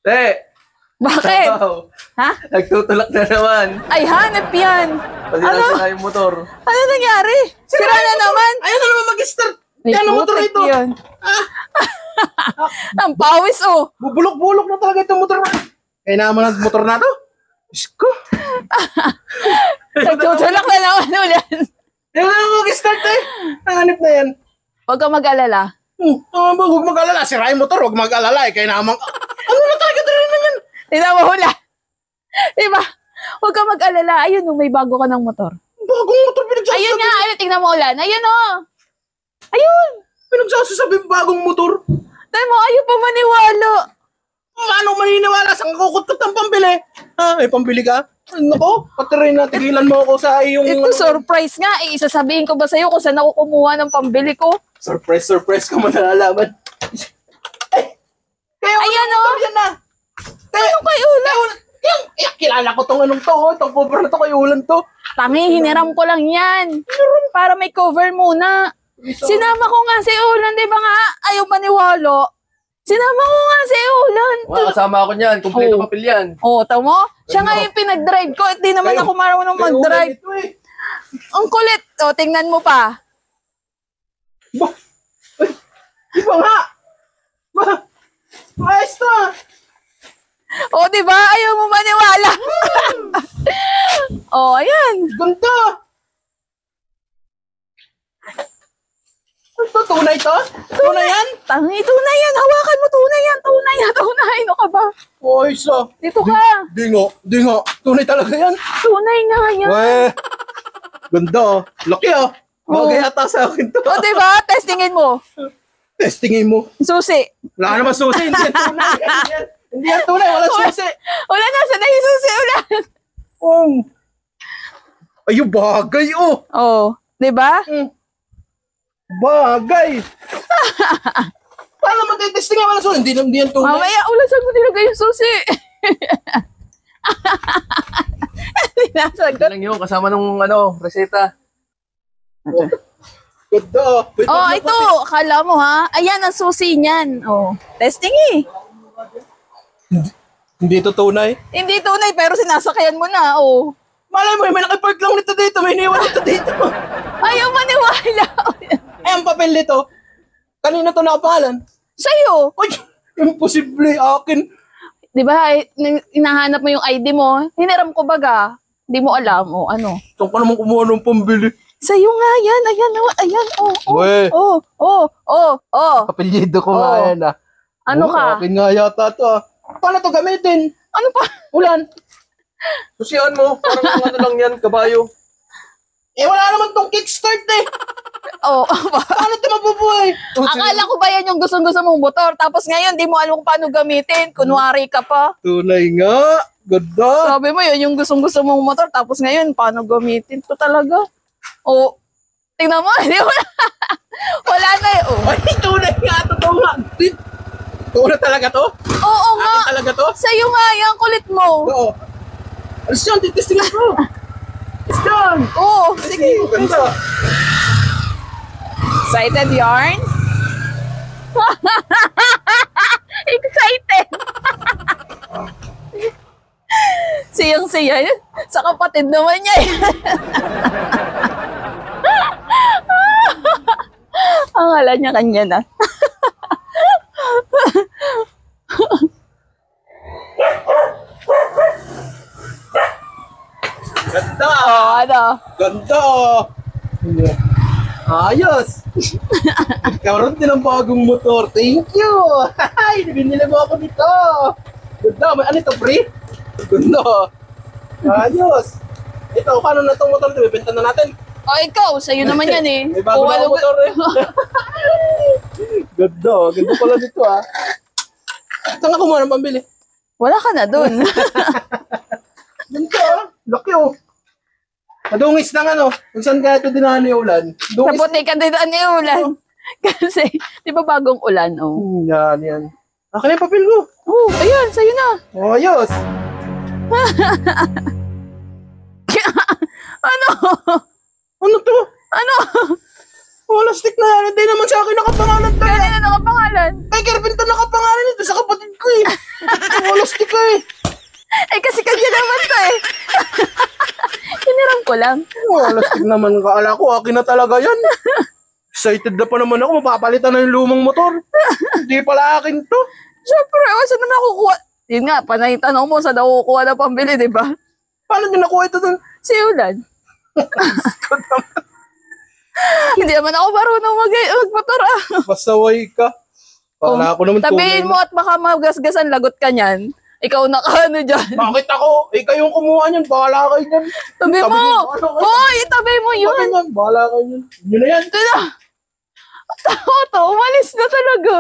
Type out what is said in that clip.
Te! Bakit? Wow. Ha? Nagtutulak na naman. Ay, hanap yan. Pati Ano? na yung motor. Ano nangyari? Sira na naman. Ayun na naman mag-start. Ay, Yan ang motor putik ito. yun. Ang pawis, oh. Bubulok-bulok na talaga itong motor. Kaya naman ang motor na to. Diyos ko. Nagtutulak na naman ulit. Yan na naman mag-start eh. Nanganip na yan. Huwag kang mag-alala. Huwag mag-alala. Sira yung motor. Huwag mag-alala eh. Kaya naman. Ano na talaga rin na yan? Tingnan mo hula. Diba? Huwag kang mag-alala. Ayun, oh, may bago ka ng motor. Bagong motor pinagsasabi. Ayun nga, ayun, tingnan mo ulan. Ayun, oh. Ayun. Pinagsasabi bagong motor. Dahil mo, ayaw pa maniwala. Paano maniniwala sa kukutot ng pambili? Ha? May pambili ka? Nako, pati na, tigilan mo ako sa iyong... Ito, surprise nga. Eh, isasabihin ko ba sa'yo kung saan ako kumuha ng pambili ko? Surprise ka mo nalalaman. Kaya Ayan, oh. Yan na. Ano kay ulan? Kilala ko tong anong to, itong cover na to kay ulan to. Tangi, hiniram ko lang yan. Para may cover muna. Sinama ko nga si Ulan, di ba nga? Ayaw maniwalo. Sinama ko nga si Ulan. Kasama ako niyan. Kompleto papel yan. Oo, tamo? Siya nga yung pinag-drive ko. At di naman ako marunong mag-drive. Ang kulit. O, tingnan mo pa. Di ba nga? Ayos to. O, di ba? Ayaw mo maniwala. O, ayan. Ganda. Ito, tunay to? Tunay yan? Tangi, tunay yan. Hawakan mo, tunay yan. Tunay yan. Tunay. Ano ka ba? Ayos ah. Dito ka. Di nga. Tunay talaga yan. Tunay nga yan. Weh. Ganda oh. Laki oh. Bagay ata sa akin to. O, di ba? Testingin mo. Testingin mo. Susi. Wala naman susi. Hindi yan tunay. Hindi yan tunay. Wala susi. Wala na. Saan na yung susi? Ulan. Ayun, bagay oh. Oh, di ba? Bagay. Paano matitesting nga wala susi? Hindi yan tunay. Mamaya, ulan, saan mo nilagay yung susi? Hindi nasagot. Ito lang yun. Kasama ng reseta. Ganda oh. Wait, Oh, wait, ito. Akala mo, ha? Ayan ang susi niyan. Oh, testing eh. Hindi ito tunay. Hindi tunay, pero sinasakyan mo na. Oh. Malay mo, may nakipark lang nito dito. May iniwan nito dito. Ayaw maniwala. Ay, ang papel nito. Kanina to nakapangalan. Sa'yo. Ay, imposible. Akin. Di ba, hinahanap mo yung ID mo. Hiniram ko baga. Hindi mo alam. O, ano? Saan ka naman kumuha ng pambili? Sa'yo nga yan. Ayan, oh, ayan. Oh, Weh. oh. Kapilyido ko nga Oh. yan ah. Ano ka? Akin nga yata to ah. Paano to gamitin? Ano pa? Ulan. Susiyan mo. Parang ano lang yan. Kabayo. Eh wala naman tong kickstart eh. Oh, Paano ito mabubuhay? akala ko ba yan yung gusto-gusto mong motor? Tapos ngayon, di mo alam kung paano gamitin. Kunwari ka pa. Tunay nga. Ganda. Sabi mo, yun yung gustong-gusto mong motor. Tapos ngayon, paano gamitin? Ito talaga. Oh, tingnan mo. Di mo wala na eh. Oh. Ay, tunay nga. Totoo nga. Tunay talaga to? Oo nga. Akin talaga to? Sa'yo nga, yung kulit mo. Oo. Alis yan, titistingan ko. Alis yan. Oo. Sige, ganda. Excited, Yarn? Excited. Siyang-siya. Sa kapatid naman niya. Ang ala niya kanya na. Ganda. Oh, ano? Ganda. Ayos. Karoon din ng bagong motor. Thank you. Ay, binili mo ako nito. Ganda. May ano ito, free? Ganda. Ayos. Ito, paano na itong motor? Bibenta na natin. Oh, ikaw. Sa'yo naman yan eh. May bago na akong motor eh. Ganda. Ganda pala nito ah. Saan ka kumuha ng pambili? Wala ka na dun. Ganda ah. Laki oh. Madungis ng ano. Kung saan kaya ito dinaan ni Ulan? Sa puti ka din ni Ulan. Kasi, di ba bagong ulan, oh. Yan. Akin na yung papel ko. Oh, ayun, sa'yo na. Oh, ayos. Ano? Ano to? Ano? Wala stick na yan. Hindi naman sa akin nakapangalan to. Kanina nakapangalan. Kay Kervin to nakapangalan ito sa kapatid ko eh. Wala ka eh. Eh, kasi kanya naman to eh. Hiniram ko lang. Oh, alastig naman ka. Ala ko, akin na talaga yan. Excited na pa naman ako. Mapapalitan na yung lumang motor. Hindi pala akin to. Siyempre, saan na nakukuha? Yun nga, panay tanong mo, saan nakukuha na pambili, di ba? Paano niyo nakuha ito dun? Si Ulan. Hindi naman ako marunong magmotor ah. Pasaway ka. Wala ako naman Tabihin mo at baka magasgasan, lagot ka niyan. Ikaw na ka ano dyan. Bakit ako? Eh, kayong kumuha niyan. Bahala kayo niyan. Tabi mo! Hoy, tabi mo yun! Bahala kayo niyan. Yun na yan. Ito na! Tao to, umalis na talaga.